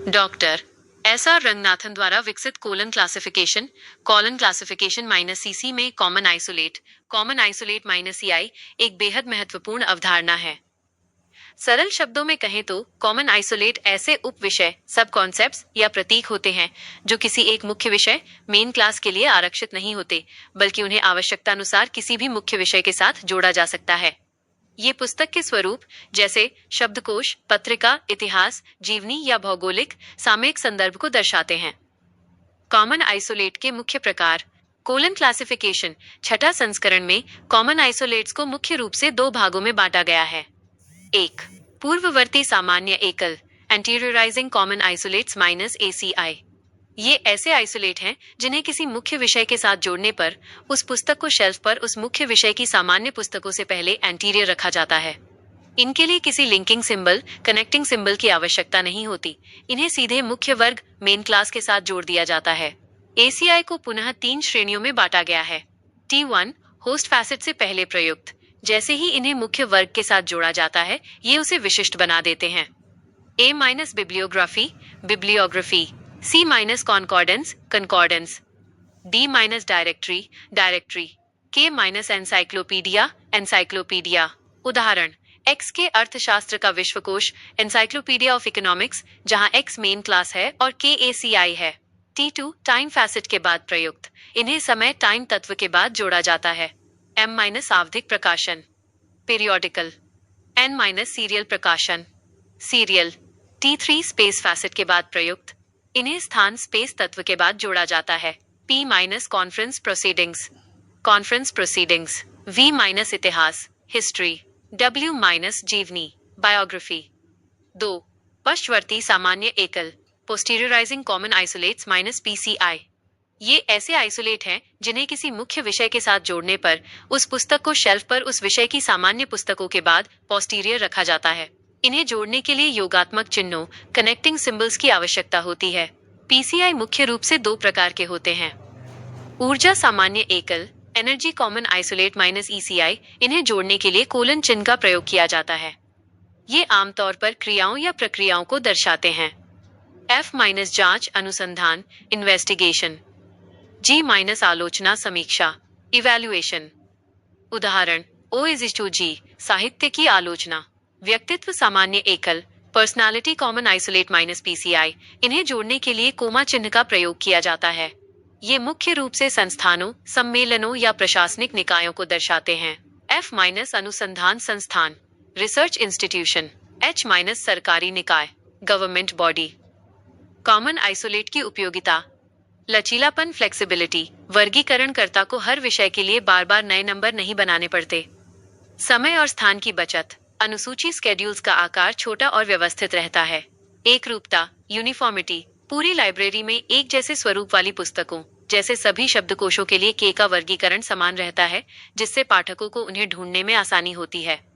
Doctor SR. Ranganathan द्वारा विकसित colon classification minus CC में कॉमन आइसोलेट माइनस सीआई एक बेहद महत्वपूर्ण अवधारणा है। सरल शब्दों में कहें तो कॉमन आइसोलेट ऐसे उप विषय, सब कॉन्सेप्ट्स या प्रतीक होते हैं जो किसी एक मुख्य विषय मेन क्लास के लिए आरक्षित नहीं होते, बल्कि उन्हें आवश्यकता अनुसार किसी भी मुख्य विषय के साथ जोड़ा जा सकता है। ये पुस्तक के स्वरूप जैसे शब्दकोश, पत्रिका, इतिहास, जीवनी या भौगोलिक सामयिक संदर्भ को दर्शाते हैं। कॉमन आइसोलेट के मुख्य प्रकार। कोलन क्लासिफिकेशन छठा संस्करण में कॉमन आइसोलेट्स को मुख्य रूप से दो भागों में बांटा गया है। एक, पूर्ववर्ती सामान्य एकल एंटीरियराइजिंग कॉमन आइसोलेट्स माइनस ACI। ये ऐसे आइसोलेट हैं जिन्हें किसी मुख्य विषय के साथ जोड़ने पर उस पुस्तक को शेल्फ पर उस मुख्य विषय की सामान्य पुस्तकों से पहले एंटीरियर रखा जाता है। इनके लिए किसी लिंकिंग सिंबल, कनेक्टिंग सिंबल की आवश्यकता नहीं होती। इन्हें सीधे मुख्य वर्ग मेन क्लास के साथ जोड़ दिया जाता है। ACI को पुनः 3 श्रेणियों में बांटा गया है। T1, होस्ट फैसेट से पहले प्रयुक्त। जैसे ही इन्हें मुख्य वर्ग के साथ जोड़ा जाता है, ये उसे विशिष्ट बना देते हैं। A- bibliography, C- कॉन्कॉर्डेंस, D- directory, K- encyclopedia. उदाहरण, X के अर्थशास्त्र का विश्वकोश, एनसाइक्लोपीडिया ऑफ इकोनॉमिक्स, जहां X मेन क्लास है और K ACI है। T2, टाइम फैसेट के बाद प्रयुक्त। इन्हें समय टाइम तत्व के बाद जोड़ा जाता है। M- आवधिक प्रकाशन, पीरियोडिकल। N- सीरियल प्रकाशन, सीरियल। T3, स्पेस फैसेट के बाद प्रयुक्त। इन्हें स्थान स्पेस तत्व के बाद जोड़ा जाता है। P- conference proceedings. V- इतिहास, हिस्ट्री। W- जीवनी, बायोग्राफी। 2, पश्चवर्ती सामान्य एकल पोस्टीरियराइजिंग कॉमन आइसोलेट्स माइनस PCI। ये ऐसे आइसोलेट हैं जिन्हें किसी मुख्य विषय के साथ जोड़ने पर उस पुस्तक को शेल्फ पर उस विषय की सामान्य पुस्तकों के बाद पोस्टीरियर रखा जाता है। इन्हें जोड़ने के लिए योगात्मक चिन्हों, कनेक्टिंग सिंबल्स की आवश्यकता होती है। PCI मुख्य रूप से 2 प्रकार के होते हैं। ऊर्जा सामान्य एकल energy common isolate minus ECI। इन्हें जोड़ने के लिए कोलन चिन्ह का प्रयोग किया जाता है। ये आमतौर पर क्रियाओं या प्रक्रियाओं को दर्शाते हैं। F- जांच, अनुसंधान, इन्वेस्टिगेशन। G- आलोचना, समीक्षा, इवैल्यूएशन। उदाहरण, O:G, साहित्य की आलोचना। व्यक्तित्व सामान्य एकल personality common isolate minus PCI। इन्हें जोड़ने के लिए कोमा चिन्ह का प्रयोग किया जाता है। ये मुख्य रूप से संस्थानों, सम्मेलनों या प्रशासनिक निकायों को दर्शाते हैं। F- अनुसंधान संस्थान, रिसर्च इंस्टीट्यूशन। H- सरकारी निकाय, गवर्नमेंट बॉडी। कॉमन आइसोलेट की उपयोगिता। लचीलापन, फ्लेक्सिबिलिटी। वर्गीकरणकर्ता को हर विषय के लिए बार बार नए नंबर नहीं बनाने पड़ते। समय और स्थान की बचत। अनुसूची स्केड्यूल्स का आकार छोटा और व्यवस्थित रहता है। एक रूपता, यूनिफॉर्मिटी। पूरी लाइब्रेरी में एक जैसे स्वरूप वाली पुस्तकों जैसे सभी शब्दकोशों के लिए K का वर्गीकरण समान रहता है, जिससे पाठकों को उन्हें ढूंढने में आसानी होती है।